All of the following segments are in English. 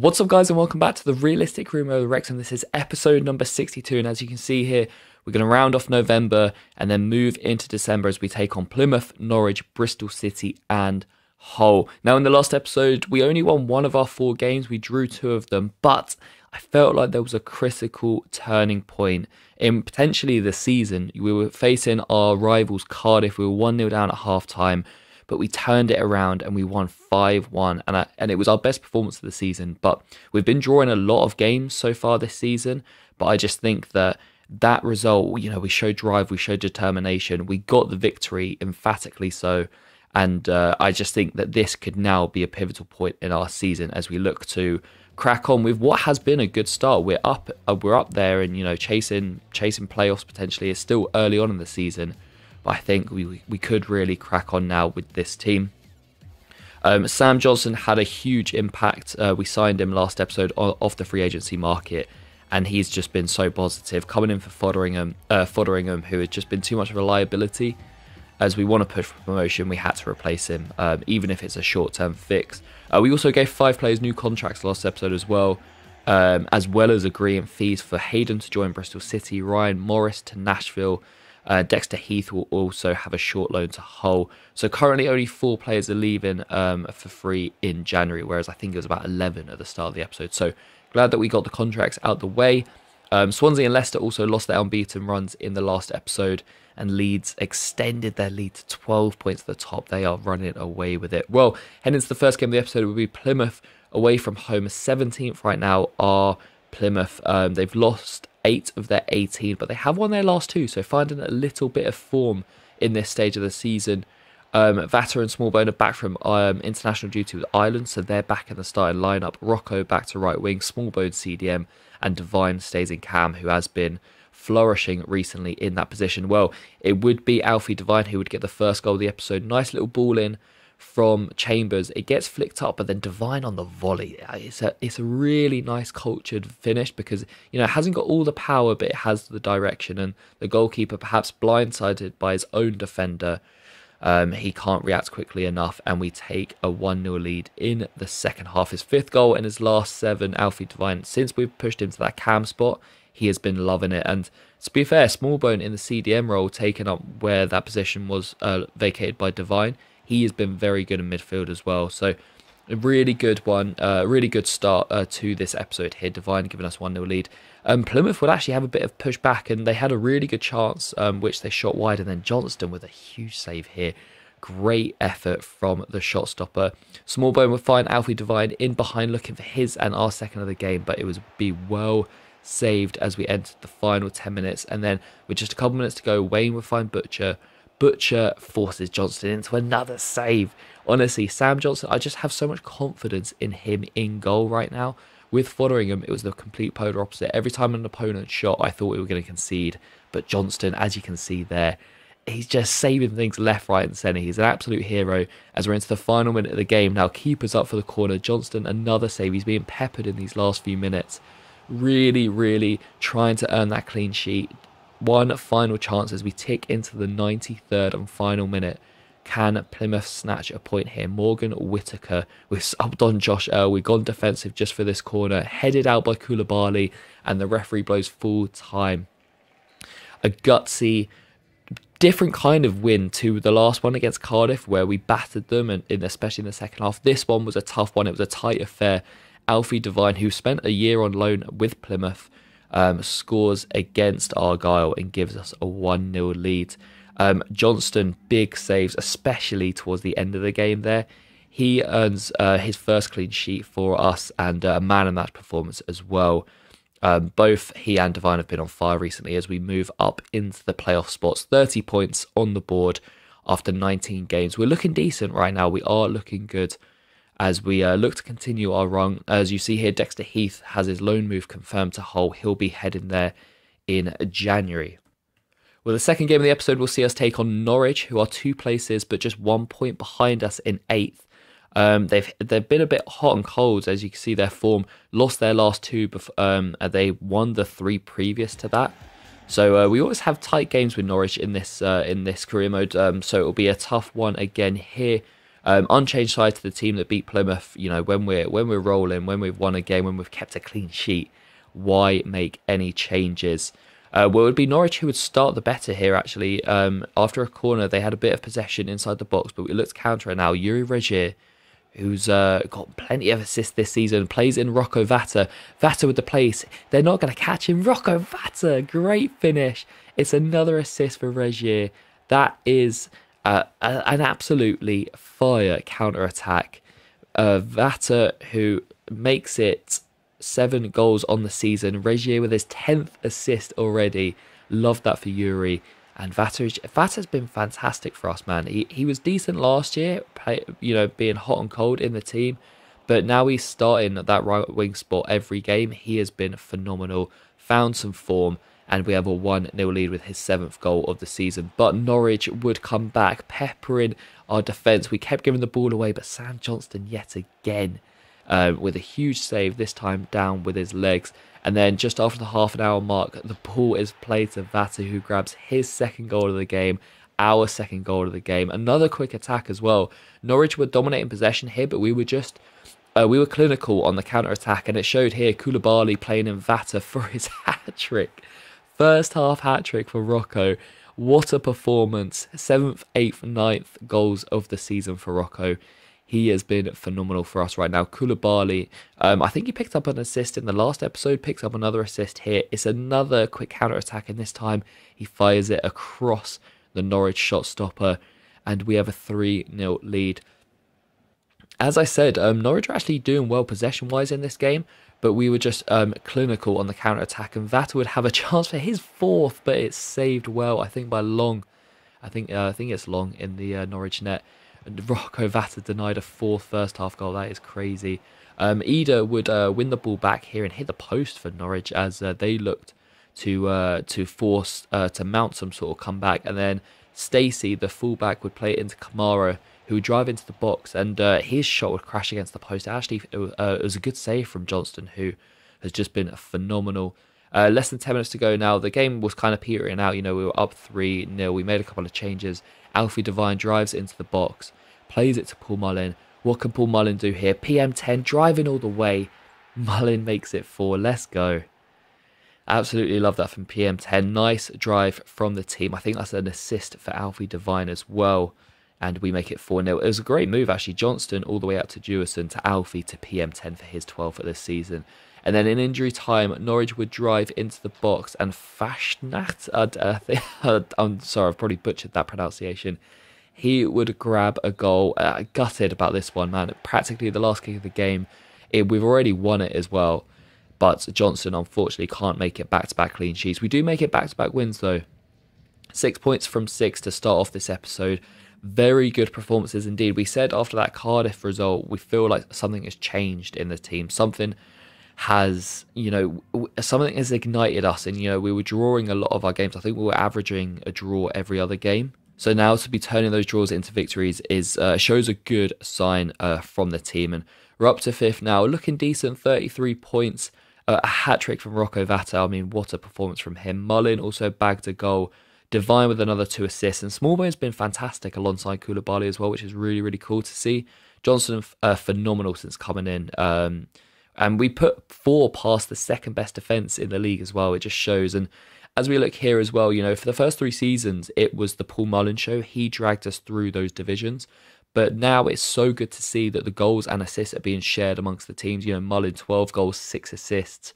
What's up, guys, and welcome back to the Realistic Room of Wrexham. This is episode number 62, and as you can see here, we're going to round off November and then move into December as we take on Plymouth, Norwich, Bristol City and Hull. Now, in the last episode, we only won one of our 4 games. We drew 2 of them, but I felt like there was a critical turning point in potentially the season. We were facing our rivals Cardiff. We were 1-0 down at half-time, but we turned it around and we won 5-1, and it was our best performance of the season. But we've been drawing a lot of games so far this season, but I just think that result, we showed drive, we showed determination, we got the victory, emphatically so, and I just think that this could now be a pivotal point in our season as we look to crack on with what has been a good start. We're up there and chasing playoffs potentially. It's still early on in the season, but I think we could really crack on now with this team. Sam Johnstone had a huge impact. We signed him last episode off the free agency market, and he's just been so positive. Coming in for Fotheringham, who has just been too much of a liability. As we want to push for promotion, we had to replace him, even if it's a short-term fix. We also gave 5 players new contracts last episode as well as agreeing fees for Hayden to join Bristol City, Ryan Morris to Nashville. Dexter Heath will also have a short loan to Hull. So currently only 4 players are leaving for free in January, whereas I think it was about 11 at the start of the episode. So glad that we got the contracts out the way. Swansea and Leicester also lost their unbeaten runs in the last episode, and Leeds extended their lead to 12 points at the top. They are running away with it. Well, heading into the first game of the episode will be Plymouth away from home. 17th right now are Plymouth. They've lost 8 of their 18, but they have won their last 2, so finding a little bit of form in this stage of the season. Vatter and Smallbone are back from international duty with Ireland, so they're back in the starting lineup. Rocco back to right wing, Smallbone CDM, and Devine stays in cam, who has been flourishing recently in that position. Well, it would be Alfie Devine who would get the first goal of the episode. Nice little ball in from Chambers. It gets flicked up, but then Devine on the volley. It's a really nice cultured finish because it hasn't got all the power, but it has the direction, and the goalkeeper, perhaps blindsided by his own defender, he can't react quickly enough, and we take a 1-0 lead in the second half. His 5th goal in his last 7, Alfie Devine. Since we've pushed him to that cam spot, he has been loving it. And to be fair, Smallbone in the CDM role, taking up where that position was vacated by Devine, he has been very good in midfield as well. So a really good one, really good start to this episode here. Devine giving us 1-0 lead. Plymouth would actually have a bit of push back, and they had a really good chance, which they shot wide, and then Johnstone with a huge save here. Great effort from the shot stopper. Smallbone would find Alfie Devine in behind, looking for his and our second of the game, but it was well saved as we entered the final 10 minutes. And then with just a couple minutes to go, Wayne would find Butcher. Butcher forces Johnstone into another save. Honestly, Sam Johnstone, I just have so much confidence in him in goal right now. With Fotheringham, it was the complete polar opposite. Every time an opponent shot, I thought we were going to concede. But Johnstone, as you can see there, he's just saving things left, right and centre. He's an absolute hero as we're into the final minute of the game. Now, keeper's up for the corner. Johnstone, another save. He's being peppered in these last few minutes. Really, really trying to earn that clean sheet. One final chance as we tick into the 93rd and final minute. Can Plymouth snatch a point here? Morgan Whitaker with subbed on Josh Earl. We've gone defensive just for this corner. Headed out by Koulibaly, and the referee blows full time. A gutsy, different kind of win to the last one against Cardiff, where we battered them, and especially in the second half. This one was a tough one. It was a tight affair. Alfie Devine, who spent a year on loan with Plymouth, scores against Argyle and gives us a 1-0 lead. Johnstone, big saves, especially towards the end of the game there. He earns his first clean sheet for us and a man of match performance as well. Both he and Devine have been on fire recently as we move up into the playoff spots. 30 points on the board after 19 games. We're looking decent right now. We are looking good as we look to continue our run. As you see here, Dexter Heath has his loan move confirmed to Hull. He'll be heading there in January. Well, the second game of the episode will see us take on Norwich, who are 2 places but just 1 point behind us in 8th. They've been a bit hot and cold, as you can see their form. Lost their last 2, they won the 3 previous to that. So we always have tight games with Norwich in this career mode. So it'll be a tough one again here. Unchanged side to the team that beat Plymouth. You know, when we're rolling, when we've won a game, when we've kept a clean sheet, why make any changes? Well, it would be Norwich who would start the better here, actually. After a corner, they had a bit of possession inside the box, but we looked counter it now. Yuri Regier, who's got plenty of assists this season, plays in Rocco Vata. Vata with the place. They're not going to catch him. Rocco Vata, great finish. It's another assist for Regier. That is an absolutely fire counter-attack. Vata, who makes it 7 goals on the season. Regier with his 10th assist already. Love that for Yuri. And Vata's been fantastic for us, man. He was decent last year, being hot and cold in the team. But now he's starting at that right wing spot every game. He has been phenomenal. Found some form. And we have a 1-0 lead with his 7th goal of the season. But Norwich would come back, peppering our defence. We kept giving the ball away, but Sam Johnston yet again with a huge save, this time down with his legs. And then just after the half an hour mark, the ball is played to Vata, who grabs his 2nd goal of the game, our 2nd goal of the game. Another quick attack as well. Norwich were dominating possession here, but we were clinical on the counter-attack, and it showed here. Koulibaly playing in Vata for his hat-trick. First half hat-trick for Rocco. What a performance. 7th, 8th, 9th goals of the season for Rocco. He has been phenomenal for us right now. Koulibaly, I think he picked up an assist in the last episode, picks up another assist here. It's another quick counter-attack, and this time he fires it across the Norwich shot stopper, and we have a 3-0 lead. As I said, Norwich are actually doing well possession-wise in this game, but we were just clinical on the counter-attack, and Vata would have a chance for his 4th, but it's saved well, I think by Long. I think it's Long in the Norwich net. And Rocco Vata denied a 4th first-half goal. That is crazy. Ida would win the ball back here and hit the post for Norwich as they looked to force to mount some sort of comeback, and then Stacey, the fullback, would play it into Kamara, who would drive into the box, and his shot would crash against the post. Actually, it was a good save from Johnston, who has just been phenomenal. Less than 10 minutes to go now. The game was kind of petering out. You know, we were up 3-0. We made a couple of changes. Alfie Devine drives into the box, plays it to Paul Mullin. What can Paul Mullin do here? PM10 driving all the way. Mullin makes it 4. Let's go. Absolutely love that from PM10. Nice drive from the team. I think that's an assist for Alfie Devine as well. And we make it 4-0. It was a great move, actually. Johnston all the way out to Jewison, to Alfie, to PM10 for his 12th of this season. And then in injury time, Norwich would drive into the box, and Fashnat, I'm sorry, I've probably butchered that pronunciation. He would grab a goal. Gutted about this one, man. Practically the last kick of the game. We've already won it as well. But Johnston, unfortunately, can't make it back-to-back clean sheets. We do make it back-to-back wins, though. 6 points from 6 to start off this episode. Very good performances indeed. We said after that Cardiff result, we feel like something has changed in the team. Something has ignited us, and we were drawing a lot of our games. I think we were averaging a draw every other game. So now to be turning those draws into victories shows a good sign from the team. And we're up to 5th now, looking decent, 33 points, a hat-trick from Rocco Vata. I mean, what a performance from him. Mullin also bagged a goal. Devine with another 2 assists, and Smallbone's been fantastic alongside Koulibaly as well, which is really, really cool to see. Johnson, phenomenal since coming in. And we put 4 past the 2nd best defence in the league as well. It just shows. And as we look here as well, for the first 3 seasons, it was the Paul Mullin show. He dragged us through those divisions. But now it's so good to see that the goals and assists are being shared amongst the teams. Mullin, 12 goals, 6 assists.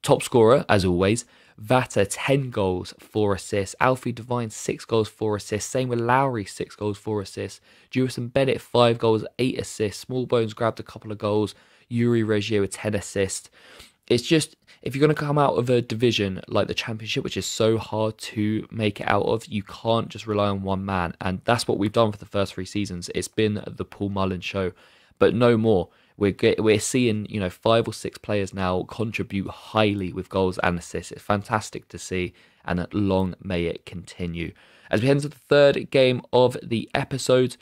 Top scorer, as always. Vata, 10 goals, 4 assists. Alfie Devine, 6 goals, 4 assists. Same with Lowry, 6 goals, 4 assists. Jewison Bennett, 5 goals, 8 assists. Smallbones grabbed a couple of goals. Yuri Regier with 10 assists. It's just, if you're going to come out of a division like the Championship, which is so hard to make it out of, you can't just rely on one man. And that's what we've done for the first 3 seasons. It's been the Paul Mullin show, but no more. We're seeing 5 or 6 players now contribute highly with goals and assists. It's fantastic to see, and long may it continue. As we head into the 3rd game of the episode,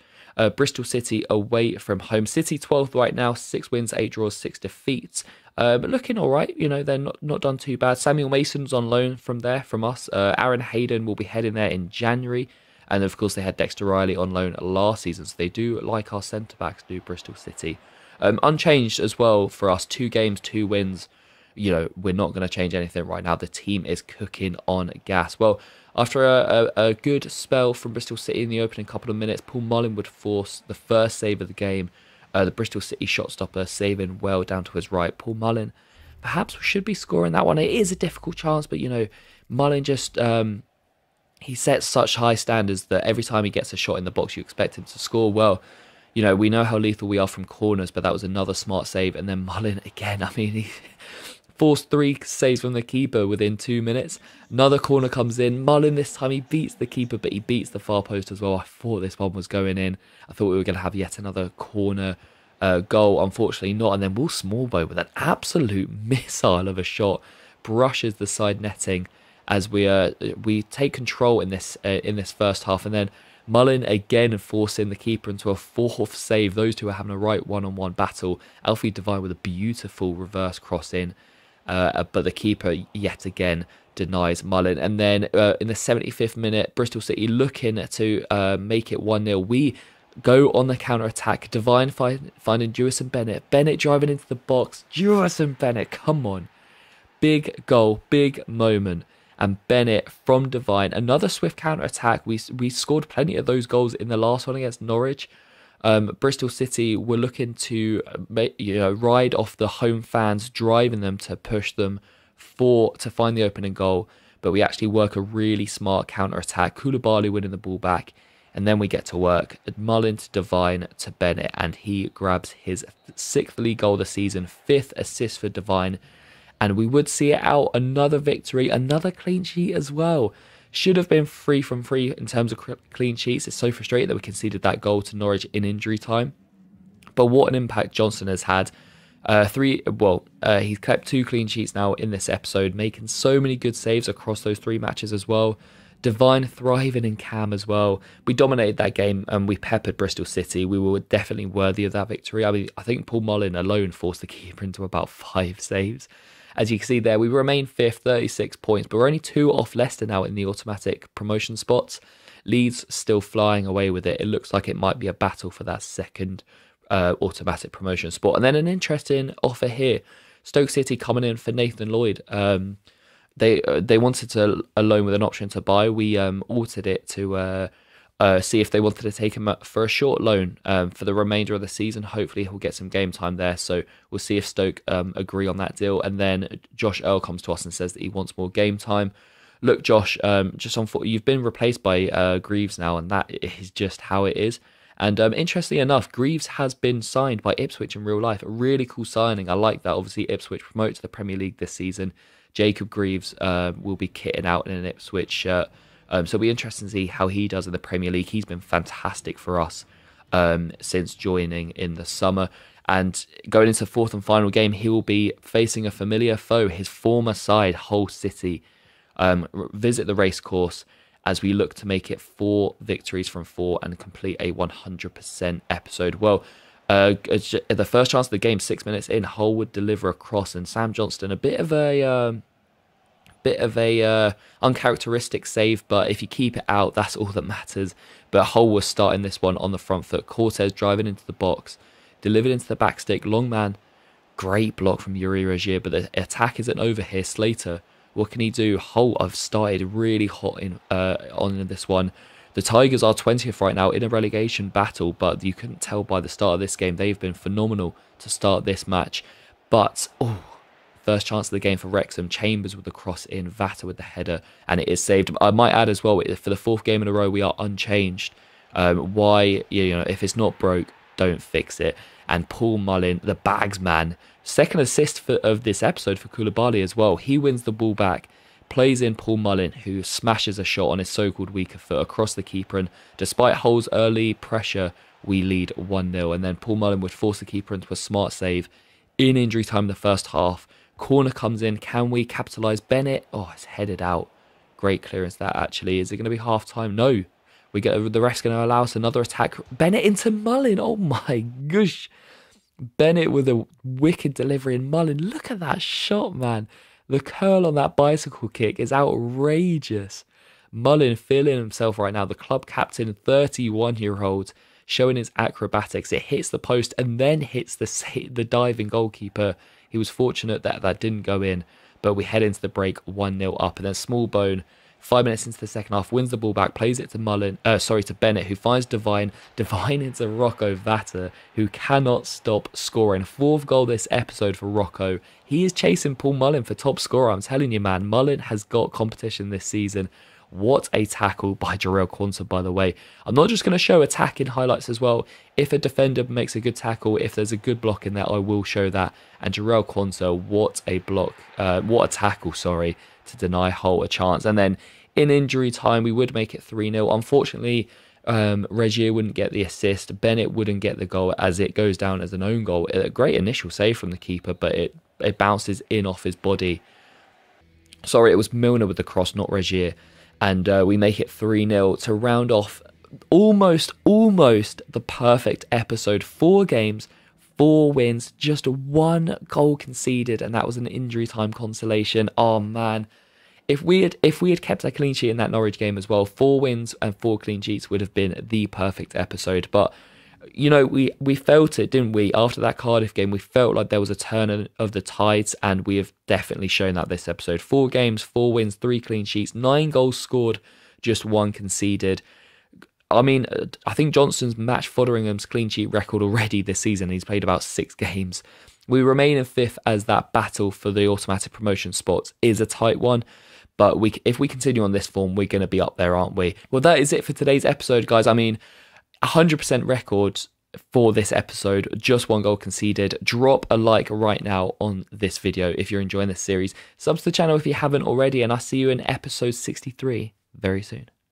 Bristol City away from home. City 12th right now, 6 wins, 8 draws, 6 defeats. But looking all right, they're not done too bad. Samuel Mason's on loan from us. Aaron Hayden will be heading there in January. And of course, they had Dexter Riley on loan last season, so they do like our centre backs, do Bristol City. Unchanged as well for us, 2 games, 2 wins. We're not going to change anything right now. The team is cooking on gas. Well, after a good spell from Bristol City in the opening couple of minutes, Paul Mullin would force the first save of the game. The Bristol City shot stopper saving well down to his right. Paul Mullin perhaps should be scoring that one. It is a difficult chance, but Mullin just he sets such high standards that every time he gets a shot in the box, you expect him to score. Well, we know how lethal we are from corners, but that was another smart save. And then Mullin again, he forced 3 saves from the keeper within 2 minutes. Another corner comes in. Mullin this time, he beats the keeper, but he beats the far post as well. I thought this one was going in. I thought we were going to have yet another corner goal. Unfortunately not. And then Will Smallbow with an absolute missile of a shot brushes the side netting as we take control in this first half. And then Mullin again forcing the keeper into a 4th save. Those two are having a right one-on-one battle. Alfie Devine with a beautiful reverse cross in. But the keeper yet again denies Mullin. And then in the 75th minute, Bristol City looking to make it 1-0. We go on the counter-attack. Devine finding Jewison Bennett. Bennett driving into the box. Jewison Bennett, come on. Big goal, big moment. And Bennett from Devine. Another swift counter-attack. We scored plenty of those goals in the last one against Norwich. Bristol City were looking to ride off the home fans, driving them to push them to find the opening goal. But we actually work a really smart counter-attack. Koulibaly winning the ball back. And then we get to work. Mullin to Devine to Bennett. And he grabs his 6th league goal of the season. 5th assist for Devine. And we would see it out. Another victory. Another clean sheet as well. Should have been 3 from 3 in terms of clean sheets. It's so frustrating that we conceded that goal to Norwich in injury time. But what an impact Johnson has had. He's kept 2 clean sheets now in this episode, making so many good saves across those 3 matches as well. Devine thriving in Cam as well. We dominated that game and we peppered Bristol City. We were definitely worthy of that victory. I think Paul Mullin alone forced the keeper into about 5 saves. As you can see there, we remain 5th, 36 points, but we're only 2 off Leicester now in the automatic promotion spots. Leeds still flying away with it. It looks like it might be a battle for that 2nd automatic promotion spot. And then an interesting offer here. Stoke City coming in for Nathan Lloyd. They wanted to a loan with an option to buy. We altered it to see if they wanted to take him for a short loan for the remainder of the season. Hopefully he'll get some game time there. So we'll see if Stoke agree on that deal. And then Josh Earl comes to us and says that he wants more game time. Look, Josh, you've been replaced by Greaves now, and that is just how it is. And interestingly enough, Greaves has been signed by Ipswich in real life. A really cool signing. I like that. Obviously, Ipswich promote to the Premier League this season. Jacob Greaves will be kitting out in an Ipswich shirt. So it'll be interesting to see how he does in the Premier League. He's been fantastic for us since joining in the summer. And going into the 4th and final game, he will be facing a familiar foe, his former side, Hull City. Visit the racecourse as we look to make it 4 victories from 4 and complete a 100% episode. Well, the first chance of the game, 6 minutes in, Hull would deliver a cross, and Sam Johnston, a bit of a uncharacteristic save, but if you keep it out, that's all that matters. But Hull was starting this one on the front foot. Cortez driving into the box, delivered into the back stick, long man, great block from Yuri Regier, but the attack isn't over here. Slater, what can he do? Hull have started really hot on this one. The Tigers are 20th right now in a relegation battle, but you couldn't tell by the start of this game. They've been phenomenal to start this match. But, first chance of the game for Wrexham. Chambers with the cross in, Vata with the header, and it is saved. I might add as well, for the 4th game in a row, we are unchanged. If it's not broke, don't fix it. And Paul Mullin, the bags man, 2nd assist of this episode for Koulibaly as well. He wins the ball back, plays in Paul Mullin, who smashes a shot on his so-called weaker foot across the keeper, and despite Hull's early pressure, we lead 1-0. And then Paul Mullin would force the keeper into a smart save in injury time in the first half. Corner comes in. Can we capitalise? Bennett, it's headed out. Great clearance that, actually. Is it going to be half-time? No. The ref's going to allow us another attack. Bennett into Mullin. Oh my gosh. Bennett with a wicked delivery, and Mullin, look at that shot, man. The curl on that bicycle kick is outrageous. Mullin feeling himself right now, the club captain, 31-year-old, showing his acrobatics. It hits the post and then hits the diving goalkeeper. He was fortunate that that didn't go in, but we head into the break 1-0 up. And then Smallbone, 5 minutes into the second half, wins the ball back, plays it to Bennett, who finds Devine into Rocco Vata, who cannot stop scoring. 4th goal this episode for Rocco. He is chasing Paul Mullin for top scorer. I'm telling you, man, Mullin has got competition this season. What a tackle by Jarell Quansah, by the way. I'm not just going to show attacking highlights as well. If a defender makes a good tackle, if there's a good block in there, I will show that. And Jarell Quansah, what a tackle, to deny Hull a chance. And then in injury time, we would make it 3-0. Unfortunately, Regier wouldn't get the assist. Bennett wouldn't get the goal as it goes down as an own goal. A great initial save from the keeper, but it bounces in off his body. Sorry, it was Milner with the cross, not Regier. And we make it 3-0 to round off almost the perfect episode. 4 games, 4 wins, just 1 goal conceded, and that was an injury time consolation. Oh man, if we had kept a clean sheet in that Norwich game as well, 4 wins and 4 clean sheets would have been the perfect episode. But you know, we felt it, didn't we? After that Cardiff game, we felt like there was a turn of the tides, and we have definitely shown that this episode. 4 games, 4 wins, 3 clean sheets, 9 goals scored, just 1 conceded. I mean, I think Johnston's matched Fotheringham's clean sheet record already this season. He's played about 6 games. We remain in 5th as that battle for the automatic promotion spots is a tight one. But if we continue on this form, we're going to be up there, aren't we? Well, that is it for today's episode, guys. I mean, 100% record for this episode, just 1 goal conceded. Drop a like right now on this video if you're enjoying this series. Sub to the channel if you haven't already, and I'll see you in episode 63 very soon.